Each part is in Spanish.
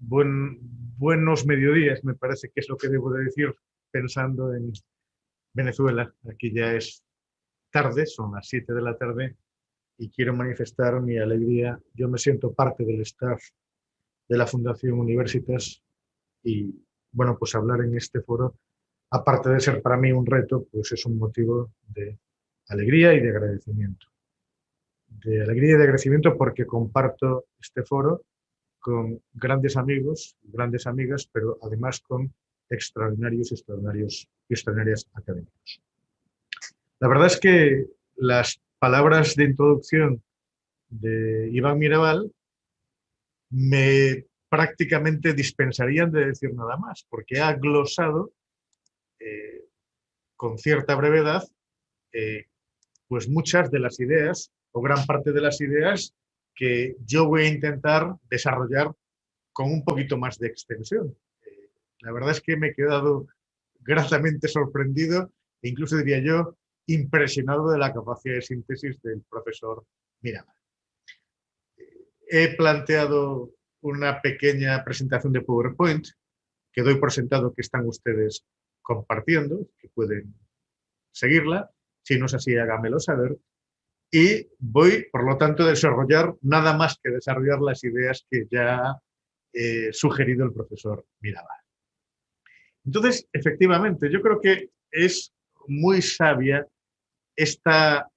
buenos mediodías, me parece que es lo que debo de decir pensando en Venezuela. Aquí ya es tarde, son las 7 de la tarde y quiero manifestar mi alegría. Yo me siento parte del staff de la Fundación Universitas y, bueno, pues hablar en este foro, aparte de ser para mí un reto, pues es un motivo de alegría y de agradecimiento. De alegría y de agradecimiento porque comparto este foro con grandes amigos, grandes amigas, pero además con extraordinarios y extraordinarias académicos. La verdad es que las palabras de introducción de Iván Mirabal me prácticamente dispensarían de decir nada más, porque ha glosado con cierta brevedad pues muchas de las ideas o gran parte de las ideas que yo voy a intentar desarrollar con un poquito más de extensión. La verdad es que me he quedado gratamente sorprendido e incluso diría yo impresionado de la capacidad de síntesis del profesor Mirabal. He planteado una pequeña presentación de PowerPoint que doy por sentado que están ustedes compartiendo, que pueden seguirla. Si no es así, hágamelo saber. Y voy, por lo tanto, a desarrollar nada más que desarrollar las ideas que ya ha sugerido el profesor Mirabal. Entonces, efectivamente, yo creo que es muy sabia esta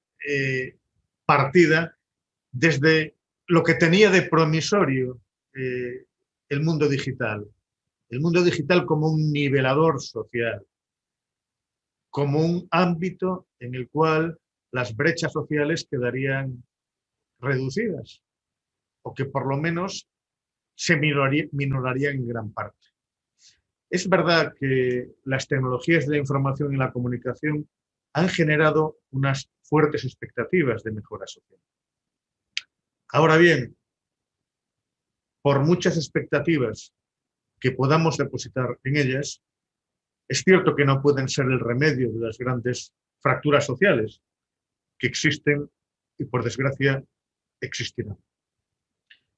partida desde lo que tenía de promisorio el mundo digital. El mundo digital como un nivelador social, como un ámbito en el cual las brechas sociales quedarían reducidas o que por lo menos se minorarían en gran parte. Es verdad que las tecnologías de la información y la comunicación han generado unas fuertes expectativas de mejora social. Ahora bien, por muchas expectativas que podamos depositar en ellas, es cierto que no pueden ser el remedio de las grandes fracturas sociales que existen y, por desgracia, existirán.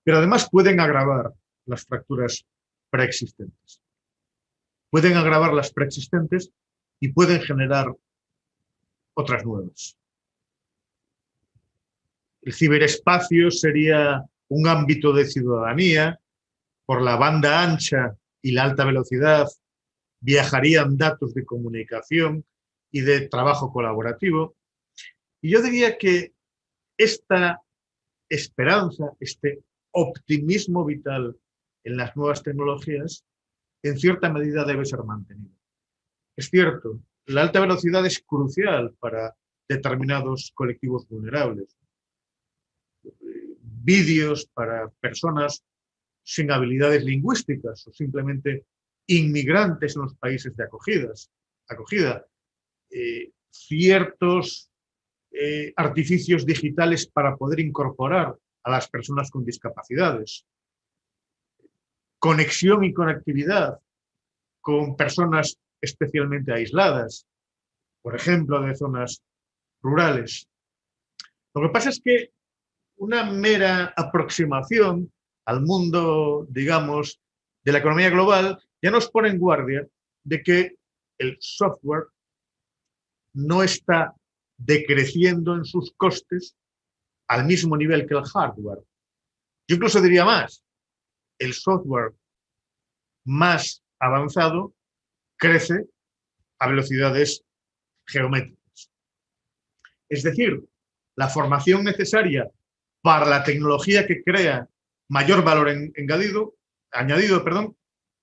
Pero además pueden agravar las fracturas preexistentes. Pueden agravar las preexistentes y pueden generar otras nuevas. El ciberespacio sería un ámbito de ciudadanía. Por la banda ancha y la alta velocidad viajarían datos de comunicación y de trabajo colaborativo. Y yo diría que esta esperanza, este optimismo vital en las nuevas tecnologías, en cierta medida debe ser mantenido. Es cierto, la alta velocidad es crucial para determinados colectivos vulnerables. Vídeos para personas sin habilidades lingüísticas o simplemente inmigrantes en los países de acogida. Ciertos artificios digitales para poder incorporar a las personas con discapacidades. Conexión y conectividad con personas especialmente aisladas, por ejemplo, de zonas rurales. Lo que pasa es que una mera aproximación al mundo, digamos, de la economía global ya nos pone en guardia de que el software no está decreciendo en sus costes al mismo nivel que el hardware. Yo incluso diría más, el software más avanzado crece a velocidades geométricas. Es decir, la formación necesaria para la tecnología que crea mayor valor añadido,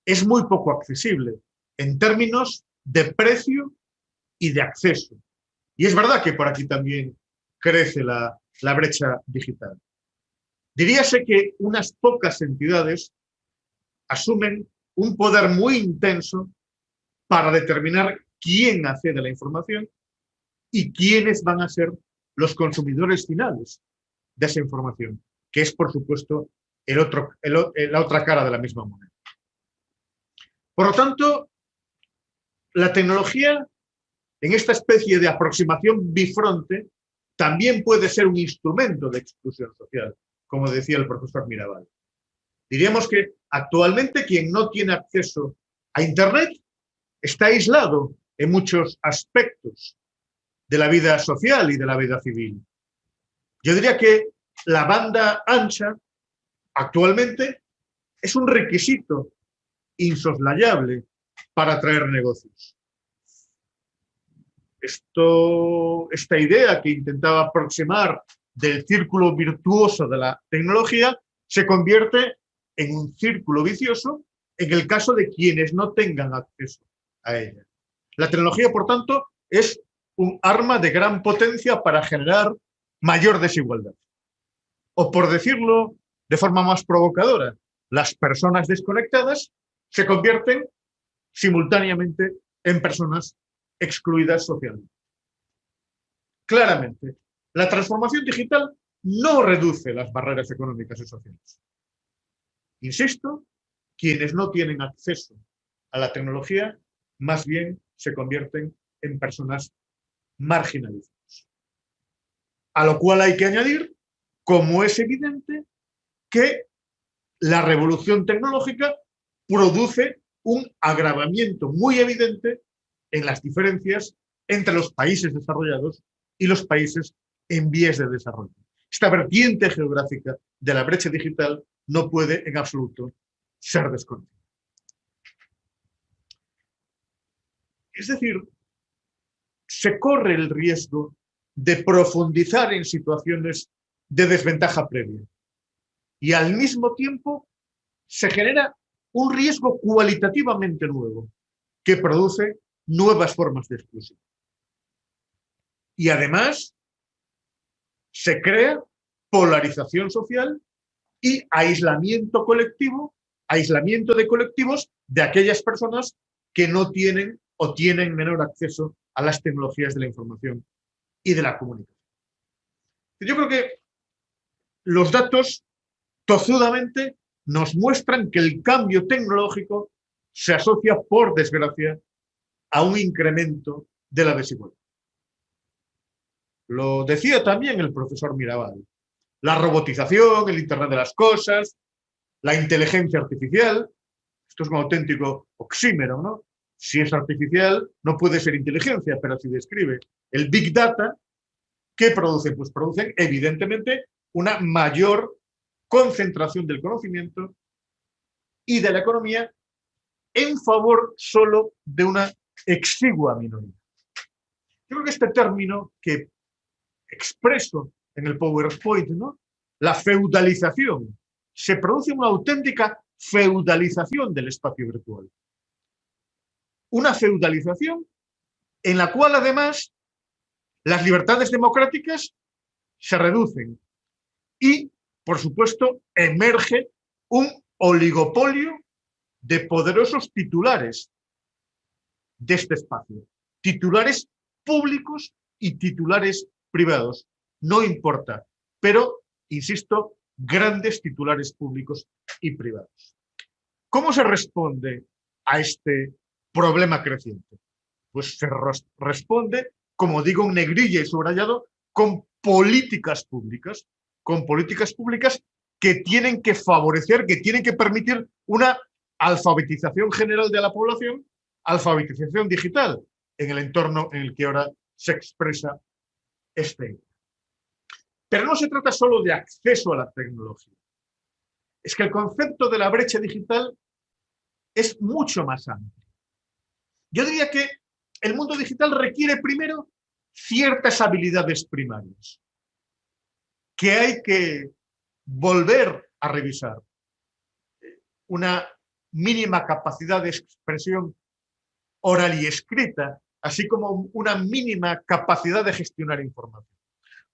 es muy poco accesible en términos de precio y de acceso. Y es verdad que por aquí también crece la brecha digital. Diríase que unas pocas entidades asumen un poder muy intenso para determinar quién accede a la información y quiénes van a ser los consumidores finales de esa información, que es, por supuesto, la otra cara de la misma moneda. Por lo tanto, la tecnología, en esta especie de aproximación bifronte, también puede ser un instrumento de exclusión social, como decía el profesor Mirabal. Diríamos que actualmente quien no tiene acceso a Internet está aislado en muchos aspectos de la vida social y de la vida civil. Yo diría que la banda ancha actualmente es un requisito insoslayable para atraer negocios. Esta idea que intentaba aproximar del círculo virtuoso de la tecnología se convierte en un círculo vicioso en el caso de quienes no tengan acceso a ella. La tecnología, por tanto, es un arma de gran potencia para generar mayor desigualdad. O por decirlo de forma más provocadora, las personas desconectadas se convierten simultáneamente en personas excluidas socialmente. Claramente, la transformación digital no reduce las barreras económicas y sociales. Insisto, quienes no tienen acceso a la tecnología más bien se convierten en personas marginalizadas. A lo cual hay que añadir, como es evidente, que la revolución tecnológica produce un agravamiento muy evidente en las diferencias entre los países desarrollados y los países en vías de desarrollo. Esta vertiente geográfica de la brecha digital no puede en absoluto ser desconocida. Es decir, se corre el riesgo de profundizar en situaciones de desventaja previa y al mismo tiempo se genera un riesgo cualitativamente nuevo que produce nuevas formas de exclusión. Y además se crea polarización social y aislamiento colectivo, aislamiento de colectivos de aquellas personas que no tienen o tienen menor acceso a las tecnologías de la información y de la comunicación. Yo creo que los datos tozudamente nos muestran que el cambio tecnológico se asocia, por desgracia, a un incremento de la desigualdad. Lo decía también el profesor Mirabal. La robotización, el Internet de las cosas, la inteligencia artificial, esto es un auténtico oxímoro, ¿no? Si es artificial, no puede ser inteligencia, pero si describe el Big Data, ¿qué producen? Pues producen, evidentemente, una mayor concentración del conocimiento y de la economía en favor solo de una exigua minoría. Yo creo que este término que expreso en el PowerPoint, ¿no? La feudalización, se produce una auténtica feudalización del espacio virtual. Una feudalización en la cual además las libertades democráticas se reducen y, por supuesto, emerge un oligopolio de poderosos titulares de este espacio. Titulares públicos y titulares privados. No importa, pero, insisto, grandes titulares públicos y privados. ¿Cómo se responde a este problema creciente? Pues se responde, como digo en negrilla y subrayado, con políticas públicas que tienen que favorecer, que tienen que permitir una alfabetización general de la población, alfabetización digital en el entorno en el que ahora se expresa este. Pero no se trata solo de acceso a la tecnología. Es que el concepto de la brecha digital es mucho más amplio. Yo diría que el mundo digital requiere primero ciertas habilidades primarias que hay que volver a revisar. Una mínima capacidad de expresión oral y escrita, así como una mínima capacidad de gestionar información.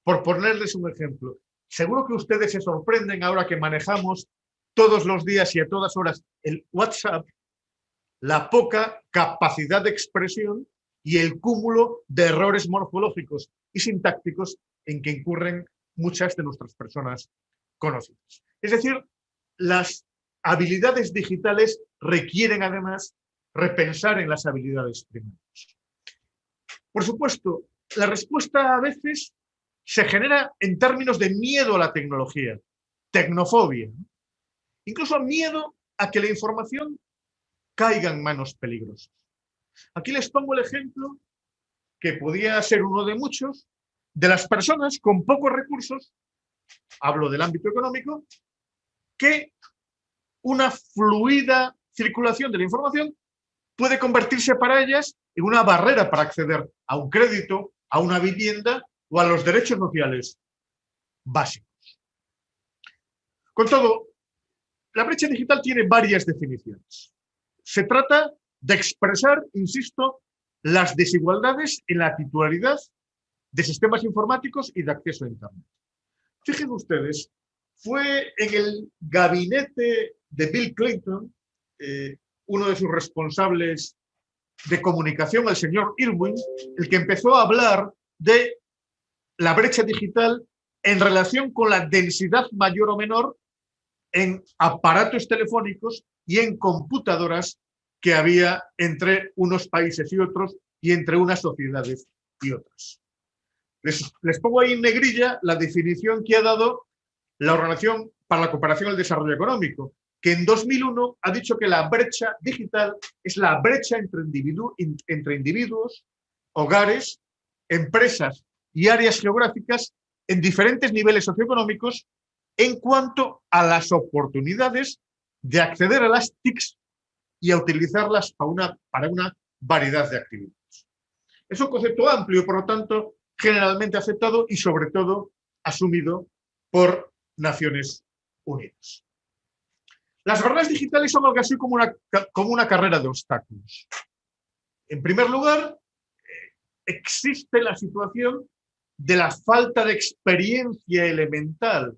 Por ponerles un ejemplo, seguro que ustedes se sorprenden ahora que manejamos todos los días y a todas horas el WhatsApp, la poca capacidad de expresión y el cúmulo de errores morfológicos y sintácticos en que incurren muchas de nuestras personas conocidas. Es decir, las habilidades digitales requieren además repensar en las habilidades primarias. Por supuesto, la respuesta a veces se genera en términos de miedo a la tecnología, tecnofobia. incluso miedo a que la información caiga en manos peligrosas. Aquí les pongo el ejemplo, que podía ser uno de muchos, de las personas con pocos recursos, hablo del ámbito económico, que una fluida circulación de la información puede convertirse para ellas en una barrera para acceder a un crédito, a una vivienda o a los derechos sociales básicos. Con todo, la brecha digital tiene varias definiciones. Se trata de expresar, insisto, las desigualdades en la titularidad de sistemas informáticos y de acceso a Internet. Fíjense ustedes, fue en el gabinete de Bill Clinton, uno de sus responsables de comunicación, el señor Irwin, el que empezó a hablar de la brecha digital en relación con la densidad mayor o menor en aparatos telefónicos y en computadoras que había entre unos países y otros y entre unas sociedades y otras. Les pongo ahí en negrilla la definición que ha dado la Organización para la Cooperación y el Desarrollo Económico, que en 2001 ha dicho que la brecha digital es la brecha entre individuos, hogares, empresas y áreas geográficas en diferentes niveles socioeconómicos en cuanto a las oportunidades de acceder a las TICs y a utilizarlas para una variedad de actividades. Es un concepto amplio, por lo tanto, generalmente aceptado y sobre todo asumido por Naciones Unidas. Las barreras digitales son algo así como una carrera de obstáculos. En primer lugar, existe la situación de la falta de experiencia elemental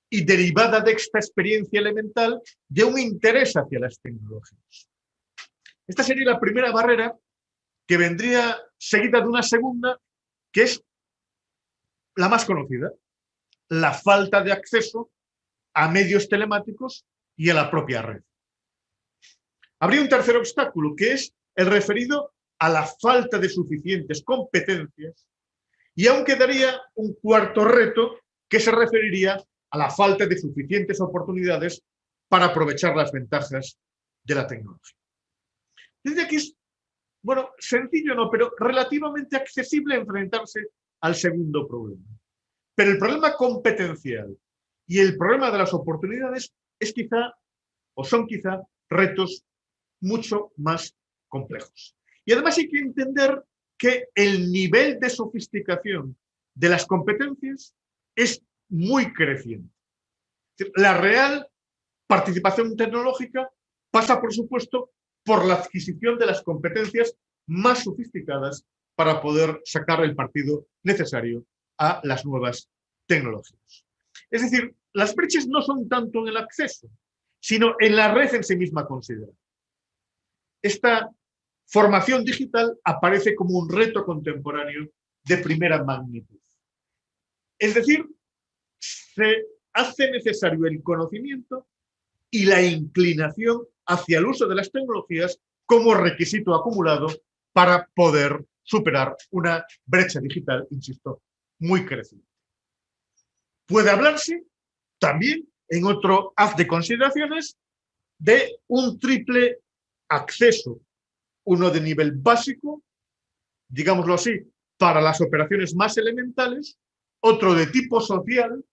y derivada de esta experiencia elemental de un interés hacia las tecnologías. Esta sería la primera barrera, que vendría seguida de una segunda, que es la más conocida, la falta de acceso a medios telemáticos y a la propia red. Habría un tercer obstáculo, que es el referido a la falta de suficientes competencias, y aún quedaría un cuarto reto, que se referiría a la falta de suficientes oportunidades para aprovechar las ventajas de la tecnología. Desde aquí es, bueno, sencillo no, pero relativamente accesible enfrentarse al segundo problema. Pero el problema competencial y el problema de las oportunidades es quizá, o son quizá, retos mucho más complejos. Y además hay que entender que el nivel de sofisticación de las competencias es muy creciente. La real participación tecnológica pasa, por supuesto, por la adquisición de las competencias más sofisticadas para poder sacar el partido necesario a las nuevas tecnologías. Es decir, las brechas no son tanto en el acceso, sino en la red en sí misma considerada. Esta formación digital aparece como un reto contemporáneo de primera magnitud. Es decir, se hace necesario el conocimiento y la inclinación hacia el uso de las tecnologías como requisito acumulado para poder superar una brecha digital, insisto, muy creciente. Puede hablarse también, en otro haz de consideraciones, de un triple acceso, uno de nivel básico, digámoslo así, para las operaciones más elementales, otro de tipo social,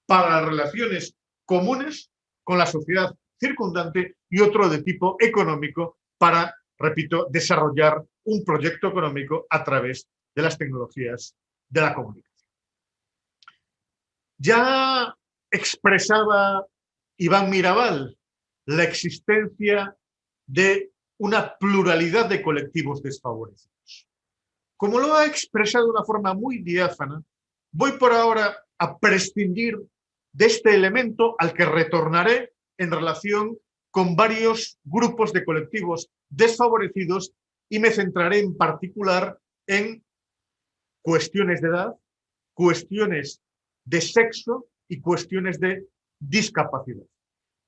para las relaciones comunes con la sociedad circundante, y otro de tipo económico para, repito, desarrollar un proyecto económico a través de las tecnologías de la comunicación. Ya expresaba Iván Mirabal la existencia de una pluralidad de colectivos desfavorecidos. Como lo ha expresado de una forma muy diáfana, voy por ahora a prescindir de este elemento al que retornaré en relación con varios grupos de colectivos desfavorecidos y me centraré en particular en cuestiones de edad, cuestiones de sexo y cuestiones de discapacidad.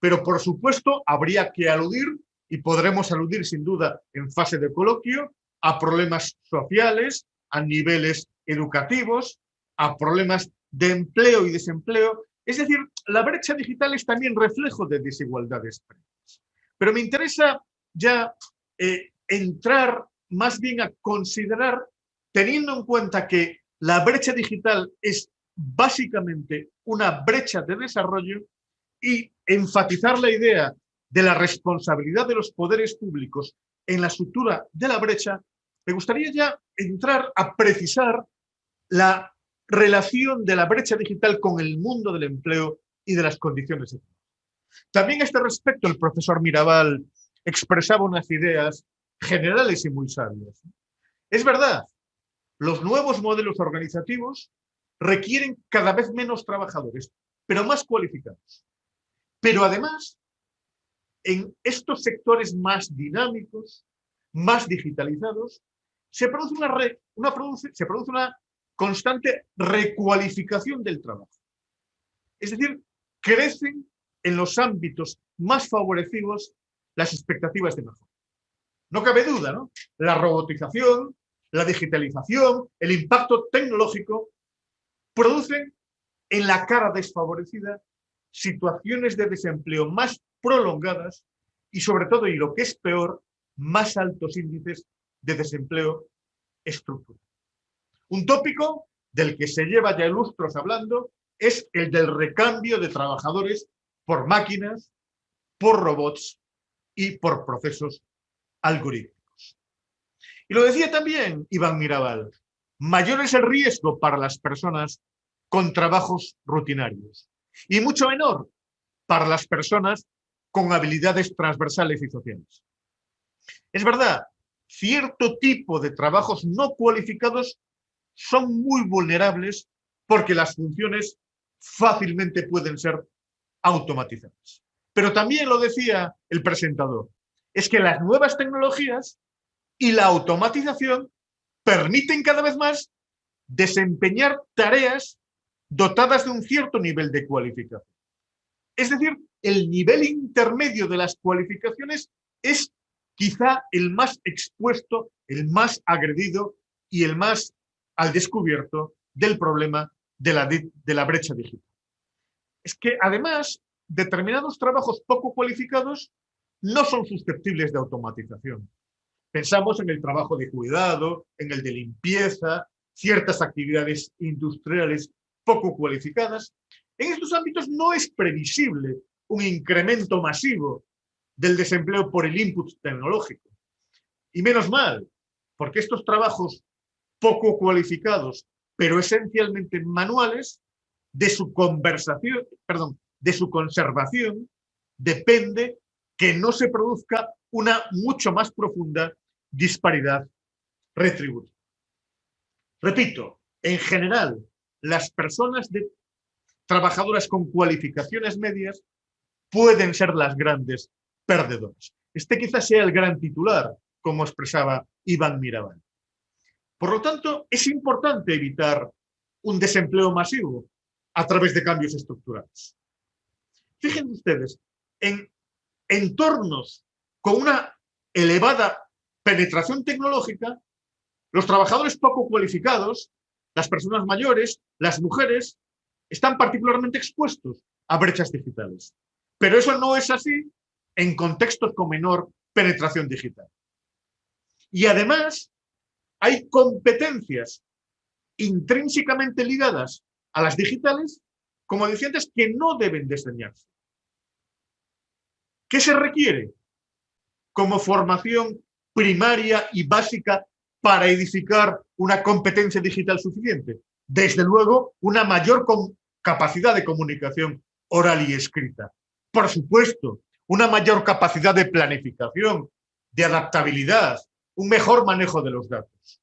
Pero, por supuesto, habría que aludir, y podremos aludir sin duda en fase de coloquio, a problemas sociales, a niveles educativos, a problemas de empleo y desempleo Es decir, la brecha digital es también reflejo de desigualdades previas. Pero me interesa ya entrar más bien a considerar, teniendo en cuenta que la brecha digital es básicamente una brecha de desarrollo, y enfatizar la idea de la responsabilidad de los poderes públicos en la estructura de la brecha, me gustaría ya entrar a precisar la relación de la brecha digital con el mundo del empleo y de las condiciones de trabajo. También a este respecto el profesor Mirabal expresaba unas ideas generales y muy sabias. Es verdad, los nuevos modelos organizativos requieren cada vez menos trabajadores, pero más cualificados. Pero además, en estos sectores más dinámicos, más digitalizados, se produce una constante recualificación del trabajo. Es decir, crecen en los ámbitos más favorecidos las expectativas de mejora. No cabe duda, ¿no? La robotización, la digitalización, el impacto tecnológico producen en la cara desfavorecida situaciones de desempleo más prolongadas y, sobre todo, y lo que es peor, más altos índices de desempleo estructural. Un tópico del que se lleva ya lustros hablando es el del recambio de trabajadores por máquinas, por robots y por procesos algorítmicos. Y lo decía también Iván Mirabal, mayor es el riesgo para las personas con trabajos rutinarios y mucho menor para las personas con habilidades transversales y sociales. Es verdad, cierto tipo de trabajos no cualificados son muy vulnerables porque las funciones fácilmente pueden ser automatizadas. Pero también lo decía el presentador, es que las nuevas tecnologías y la automatización permiten cada vez más desempeñar tareas dotadas de un cierto nivel de cualificación. Es decir, el nivel intermedio de las cualificaciones es quizá el más expuesto, el más agredido y el más al descubierto del problema de la brecha digital. Es que además determinados trabajos poco cualificados no son susceptibles de automatización. Pensamos en el trabajo de cuidado, en el de limpieza, ciertas actividades industriales poco cualificadas. En estos ámbitos no es previsible un incremento masivo del desempleo por el input tecnológico. Y menos mal, porque estos trabajos poco cualificados, pero esencialmente manuales, de su conservación, depende que no se produzca una mucho más profunda disparidad retributiva. Repito, en general, las personas trabajadoras con cualificaciones medias pueden ser las grandes perdedoras. Este quizás sea el gran titular, como expresaba Iván Mirabal. Por lo tanto, es importante evitar un desempleo masivo a través de cambios estructurales. Fíjense ustedes, en entornos con una elevada penetración tecnológica, los trabajadores poco cualificados, las personas mayores, las mujeres, están particularmente expuestos a brechas digitales. Pero eso no es así en contextos con menor penetración digital. Y además, hay competencias intrínsecamente ligadas a las digitales, como decía antes, que no deben de enseñarse. ¿Qué se requiere como formación primaria y básica para edificar una competencia digital suficiente? Desde luego, una mayor capacidad de comunicación oral y escrita. Por supuesto, una mayor capacidad de planificación, de adaptabilidad, un mejor manejo de los datos.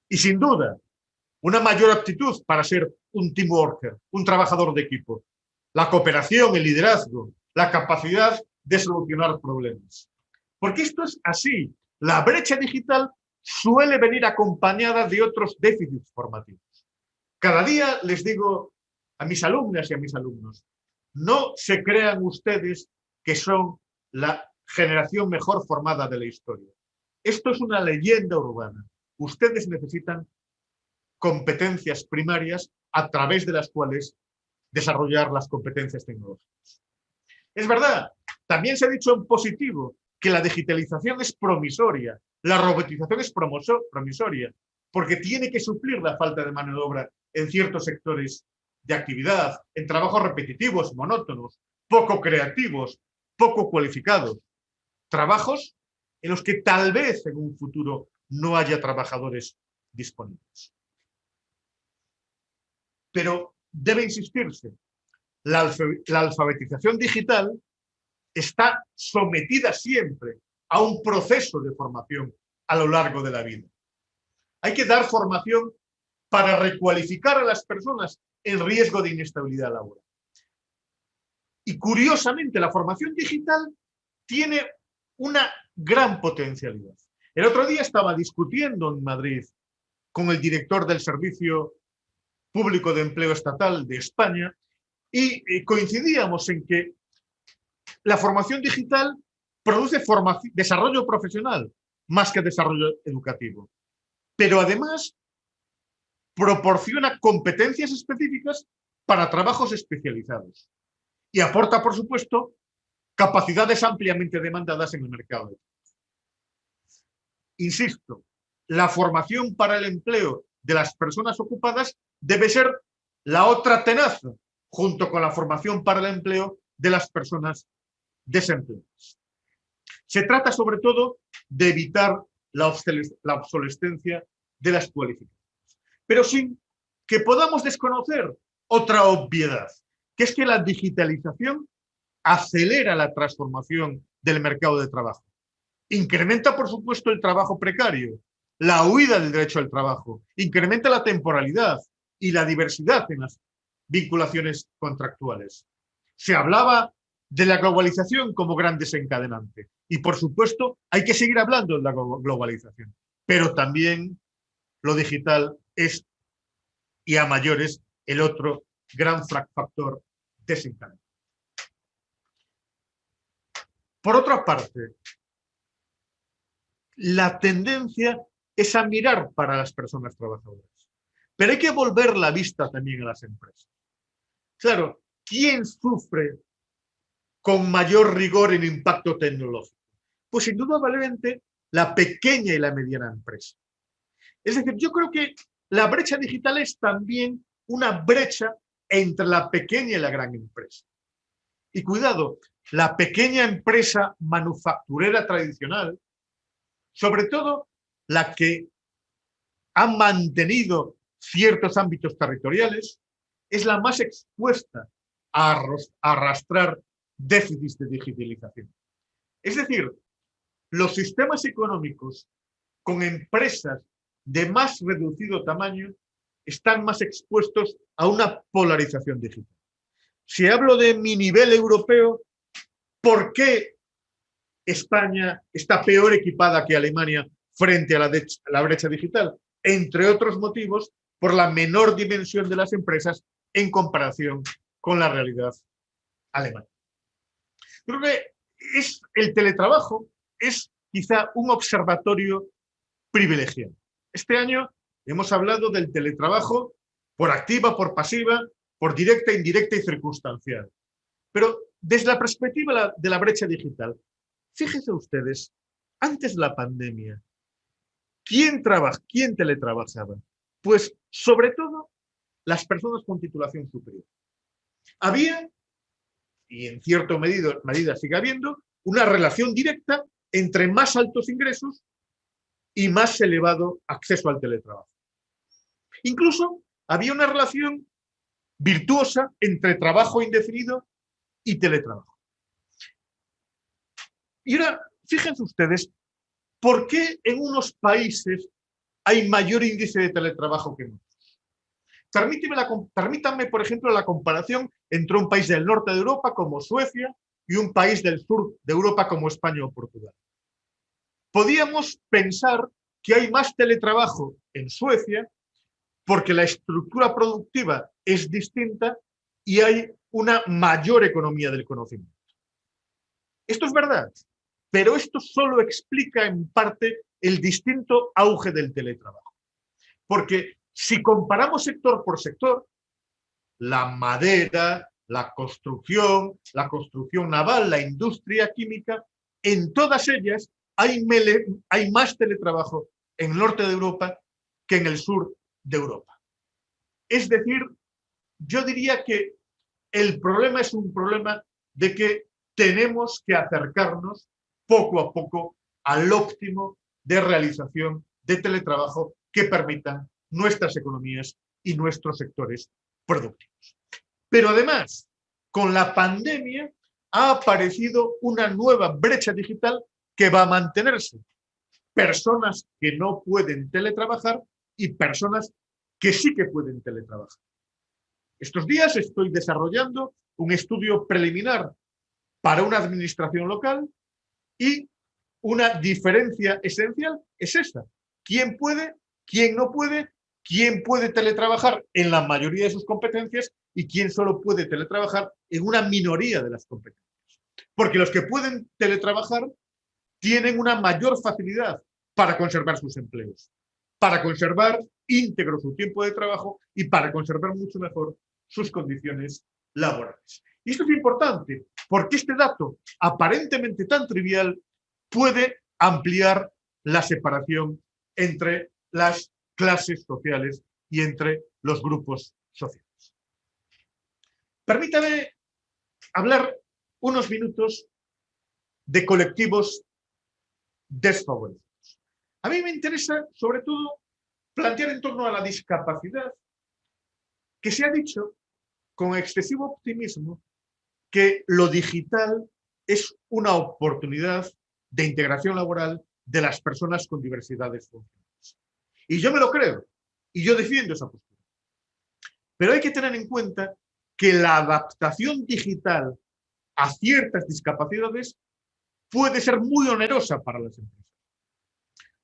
Y sin duda, una mayor aptitud para ser un team worker, un trabajador de equipo. La cooperación, el liderazgo, la capacidad de solucionar problemas. Porque esto es así. La brecha digital suele venir acompañada de otros déficits formativos. Cada día les digo a mis alumnas y a mis alumnos, no se crean ustedes que son la generación mejor formada de la historia. Esto es una leyenda urbana. Ustedes necesitan competencias primarias a través de las cuales desarrollar las competencias tecnológicas. Es verdad, también se ha dicho en positivo que la digitalización es promisoria, la robotización es promisoria, porque tiene que suplir la falta de mano de obra en ciertos sectores de actividad, en trabajos repetitivos, monótonos, poco creativos, poco cualificados. Trabajos en los que tal vez en un futuro no haya trabajadores disponibles. Pero debe insistirse, la alfabetización digital está sometida siempre a un proceso de formación a lo largo de la vida. Hay que dar formación para recualificar a las personas en riesgo de inestabilidad laboral. Y curiosamente, la formación digital tiene una gran potencialidad. El otro día estaba discutiendo en Madrid con el director del Servicio Público de Empleo Estatal de España y coincidíamos en que la formación digital produce desarrollo profesional más que desarrollo educativo, pero además proporciona competencias específicas para trabajos especializados y aporta, por supuesto, capacidades ampliamente demandadas en el mercado de trabajo. Insisto, la formación para el empleo de las personas ocupadas debe ser la otra tenaza, junto con la formación para el empleo de las personas desempleadas. Se trata sobre todo de evitar la obsolescencia de las cualificaciones, pero sin que podamos desconocer otra obviedad, que es que la digitalización acelera la transformación del mercado de trabajo. Incrementa, por supuesto, el trabajo precario, la huida del derecho al trabajo, incrementa la temporalidad y la diversidad en las vinculaciones contractuales. Se hablaba de la globalización como gran desencadenante y, por supuesto, hay que seguir hablando de la globalización, pero también lo digital es, y a mayores, el otro gran factor desencadenante. Por otra parte, la tendencia es a mirar para las personas trabajadoras, pero hay que volver la vista también a las empresas. Claro, ¿quién sufre con mayor rigor el impacto tecnológico? Pues indudablemente la pequeña y la mediana empresa. Es decir, yo creo que la brecha digital es también una brecha entre la pequeña y la gran empresa. Y cuidado, la pequeña empresa manufacturera tradicional, sobre todo la que ha mantenido ciertos ámbitos territoriales, es la más expuesta a arrastrar déficits de digitalización. Es decir, los sistemas económicos con empresas de más reducido tamaño están más expuestos a una polarización digital. Si hablo de mi nivel europeo, ¿por qué España está peor equipada que Alemania frente a la brecha digital? Entre otros motivos, por la menor dimensión de las empresas en comparación con la realidad alemana. Creo que el teletrabajo es quizá un observatorio privilegiado. Este año hemos hablado del teletrabajo por activa, por pasiva, por directa, indirecta y circunstancial. Pero desde la perspectiva de la brecha digital, fíjense ustedes, antes de la pandemia, ¿quién teletrabajaba? Pues sobre todo las personas con titulación superior. Había, y en cierta medida sigue habiendo, una relación directa entre más altos ingresos y más elevado acceso al teletrabajo. Incluso había una relación virtuosa entre trabajo indefinido y teletrabajo. Y ahora, fíjense ustedes, ¿por qué en unos países hay mayor índice de teletrabajo que en otros? Permítanme, por ejemplo, la comparación entre un país del norte de Europa como Suecia y un país del sur de Europa como España o Portugal. Podíamos pensar que hay más teletrabajo en Suecia porque la estructura productiva es distinta y hay una mayor economía del conocimiento. Esto es verdad, pero esto solo explica en parte el distinto auge del teletrabajo. Porque si comparamos sector por sector, la madera, la construcción naval, la industria química, en todas ellas hay más teletrabajo en el norte de Europa que en el sur de Europa. Es decir, yo diría que el problema es un problema de que tenemos que acercarnos poco a poco al óptimo de realización de teletrabajo que permitan nuestras economías y nuestros sectores productivos. Pero además, con la pandemia ha aparecido una nueva brecha digital que va a mantenerse. Personas que no pueden teletrabajar y personas que sí que pueden teletrabajar. Estos días estoy desarrollando un estudio preliminar para una administración local y una diferencia esencial es esta. ¿Quién puede? ¿Quién no puede? ¿Quién puede teletrabajar en la mayoría de sus competencias y quién solo puede teletrabajar en una minoría de las competencias? Porque los que pueden teletrabajar tienen una mayor facilidad para conservar sus empleos, para conservar íntegro su tiempo de trabajo y para conservar mucho mejor sus condiciones laborales. Y esto es importante porque este dato, aparentemente tan trivial, puede ampliar la separación entre las clases sociales y entre los grupos sociales. Permítame hablar unos minutos de colectivos desfavorecidos. A mí me interesa, sobre todo, plantear en torno a la discapacidad, que se ha dicho con excesivo optimismo que lo digital es una oportunidad de integración laboral de las personas con diversidades funcionales. Y yo me lo creo, y yo defiendo esa postura. Pero hay que tener en cuenta que la adaptación digital a ciertas discapacidades puede ser muy onerosa para las empresas,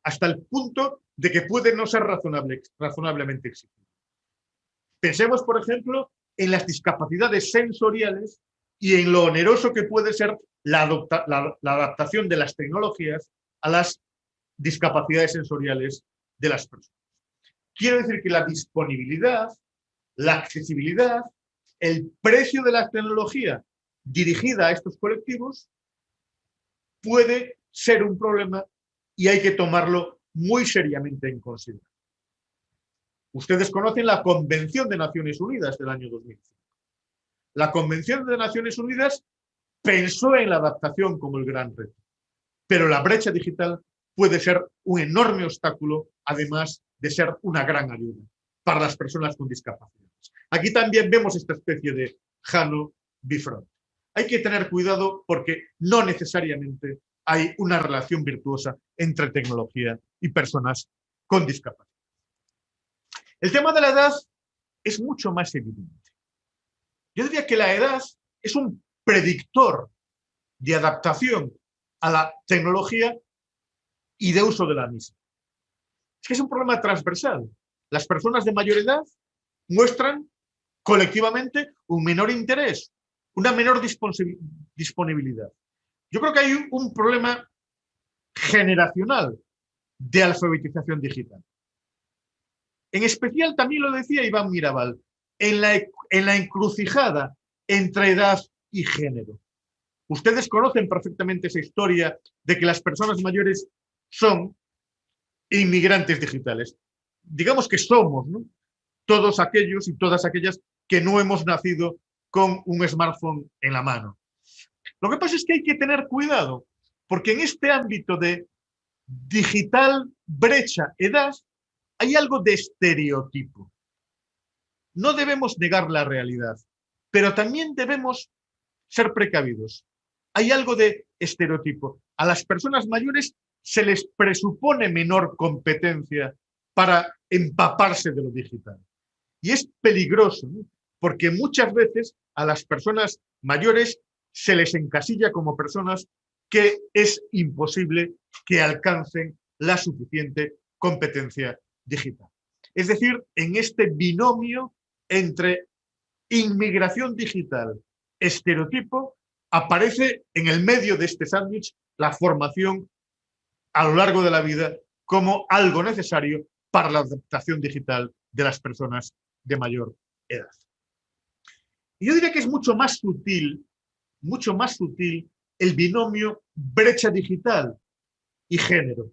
hasta el punto de que puede no ser razonablemente exigida. Pensemos, por ejemplo, en las discapacidades sensoriales y en lo oneroso que puede ser la adaptación de las tecnologías a las discapacidades sensoriales de las personas. Quiero decir que la disponibilidad, la accesibilidad, el precio de la tecnología dirigida a estos colectivos puede ser un problema y hay que tomarlo muy seriamente en consideración. Ustedes conocen la Convención de Naciones Unidas del año 2005. La Convención de Naciones Unidas pensó en la adaptación como el gran reto, pero la brecha digital puede ser un enorme obstáculo, además de ser una gran ayuda para las personas con discapacidades. Aquí también vemos esta especie de Hanno Bifront. Hay que tener cuidado porque no necesariamente hay una relación virtuosa entre tecnología y personas con discapacidad. El tema de la edad es mucho más evidente. Yo diría que la edad es un predictor de adaptación a la tecnología y de uso de la misma. Es que es un problema transversal. Las personas de mayor edad muestran colectivamente un menor interés, una menor disponibilidad. Yo creo que hay un problema generacional de alfabetización digital. En especial, también lo decía Iván Mirabal, en la encrucijada entre edad y género. Ustedes conocen perfectamente esa historia de que las personas mayores son inmigrantes digitales. Digamos que somos, ¿no?, todos aquellos y todas aquellas que no hemos nacido con un smartphone en la mano. Lo que pasa es que hay que tener cuidado, porque en este ámbito de digital, brecha, edad, hay algo de estereotipo. No debemos negar la realidad, pero también debemos ser precavidos. Hay algo de estereotipo. A las personas mayores se les presupone menor competencia para empaparse de lo digital. Y es peligroso, ¿no?, porque muchas veces a las personas mayores se les encasilla como personas que es imposible que alcancen la suficiente competencia digital. Es decir, en este binomio entre inmigración digital, estereotipo, aparece en el medio de este sándwich la formación a lo largo de la vida como algo necesario para la adaptación digital de las personas de mayor edad. Y yo diría que es mucho más sutil el binomio brecha digital y género.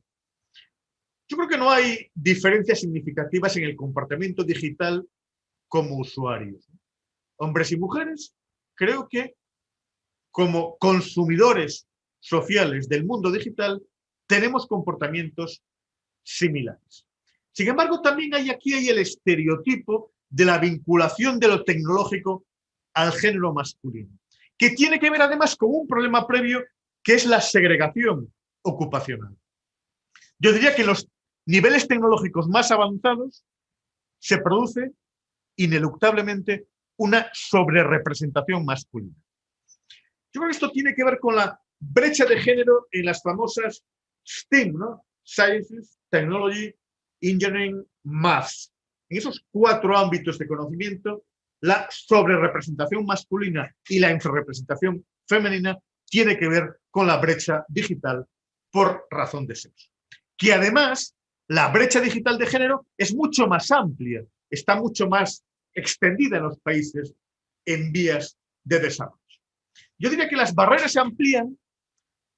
Yo creo que no hay diferencias significativas en el comportamiento digital como usuarios. Hombres y mujeres, creo que como consumidores sociales del mundo digital, tenemos comportamientos similares. Sin embargo, también aquí hay el estereotipo de la vinculación de lo tecnológico al género masculino, que tiene que ver además con un problema previo, que es la segregación ocupacional. Yo diría que en los niveles tecnológicos más avanzados se produce ineluctablemente una sobrerepresentación masculina. Yo creo que esto tiene que ver con la brecha de género en las famosas STEM, ¿no? Sciences, Technology, Engineering, Maths. En esos 4 ámbitos de conocimiento, la sobrerepresentación masculina y la infrarrepresentación femenina tiene que ver con la brecha digital por razón de sexo. Que además, la brecha digital de género es mucho más amplia, está mucho más extendida en los países en vías de desarrollo. Yo diría que las barreras se amplían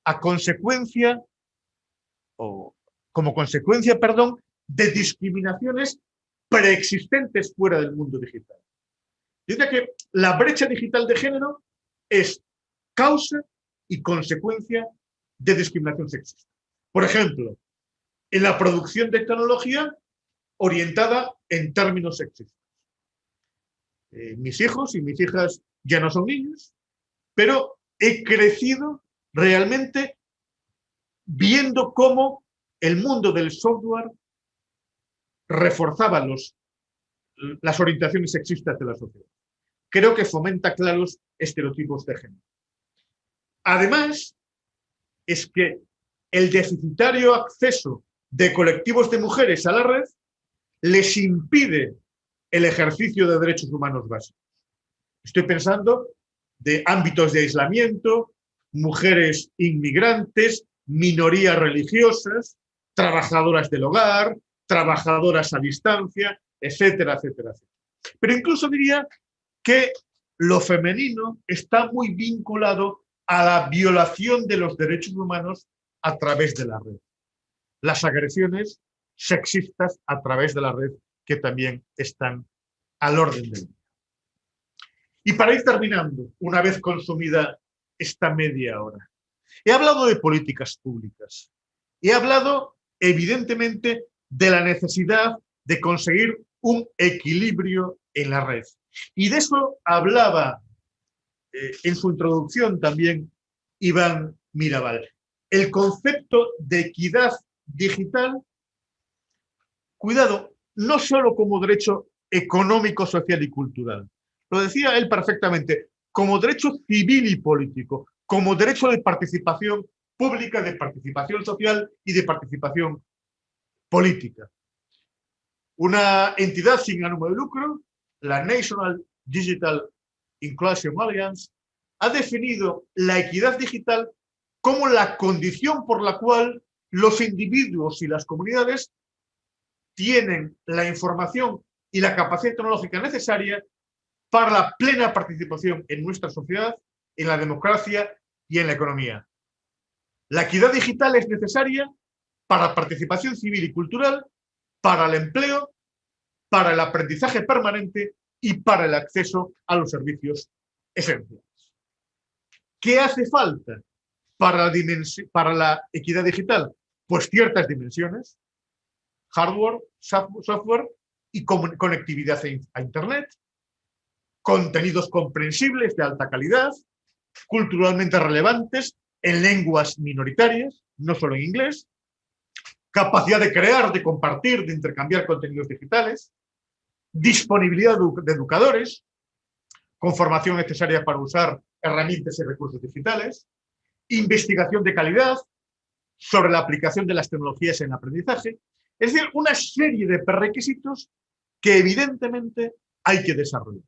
a consecuencia, o como consecuencia, perdón, de discriminaciones preexistentes fuera del mundo digital. Yo diría que la brecha digital de género es causa y consecuencia de discriminación sexista. Por ejemplo, en la producción de tecnología orientada en términos sexistas. Mis hijos y mis hijas ya no son niños, pero he crecido realmente viendo cómo el mundo del software reforzaba las orientaciones sexistas de la sociedad. Creo que fomenta claros estereotipos de género. Además, es que el deficitario acceso de colectivos de mujeres a la red les impide el ejercicio de derechos humanos básicos. Estoy pensando de ámbitos de aislamiento, mujeres inmigrantes, minorías religiosas, trabajadoras del hogar, trabajadoras a distancia, etcétera, etcétera, etcétera. Pero incluso diría que lo femenino está muy vinculado a la violación de los derechos humanos a través de la red. Las agresiones sexistas a través de la red que también están al orden del día. Y para ir terminando, una vez consumida esta media hora, he hablado de políticas públicas. He hablado, evidentemente, de la necesidad de conseguir un equilibrio en la red. Y de eso hablaba en su introducción también Iván Mirabal. El concepto de equidad digital, cuidado, no solo como derecho económico, social y cultural. Lo decía él perfectamente, como derecho civil y político, como derecho de participación pública, de participación social y de participación política. Una entidad sin ánimo de lucro, la National Digital Inclusion Alliance, ha definido la equidad digital como la condición por la cual los individuos y las comunidades tienen la información y la capacidad tecnológica necesaria para la plena participación en nuestra sociedad, en la democracia y en la economía. La equidad digital es necesaria para la participación civil y cultural, para el empleo, para el aprendizaje permanente y para el acceso a los servicios esenciales. ¿Qué hace falta para la equidad digital? Pues ciertas dimensiones, hardware, software y conectividad a Internet, contenidos comprensibles de alta calidad, culturalmente relevantes en lenguas minoritarias, no solo en inglés, capacidad de crear, de compartir, de intercambiar contenidos digitales, disponibilidad de educadores, con formación necesaria para usar herramientas y recursos digitales, investigación de calidad sobre la aplicación de las tecnologías en el aprendizaje, es decir, una serie de prerequisitos que evidentemente hay que desarrollar.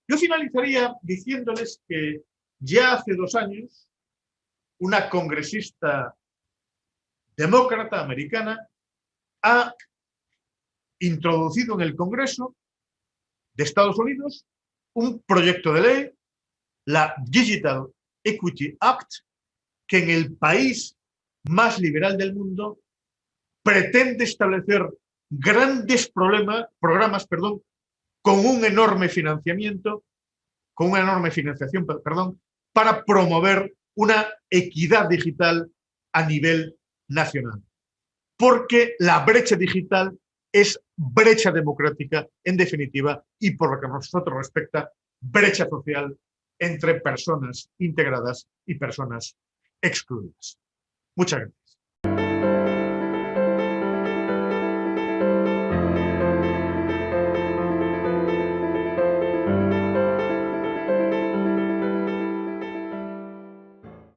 Yo finalizaría diciéndoles que ya hace 2 años una congresista demócrata americana ha introducido en el Congreso de Estados Unidos un proyecto de ley, la Digital Equity Act, que en el país más liberal del mundo pretende establecer grandes programas con un enorme financiamiento, con una enorme financiación, para promover una equidad digital a nivel nacional. Porque la brecha digital es brecha democrática, en definitiva, y por lo que a nosotros respecta, brecha social entre personas integradas y personas excluidas. Muchas gracias.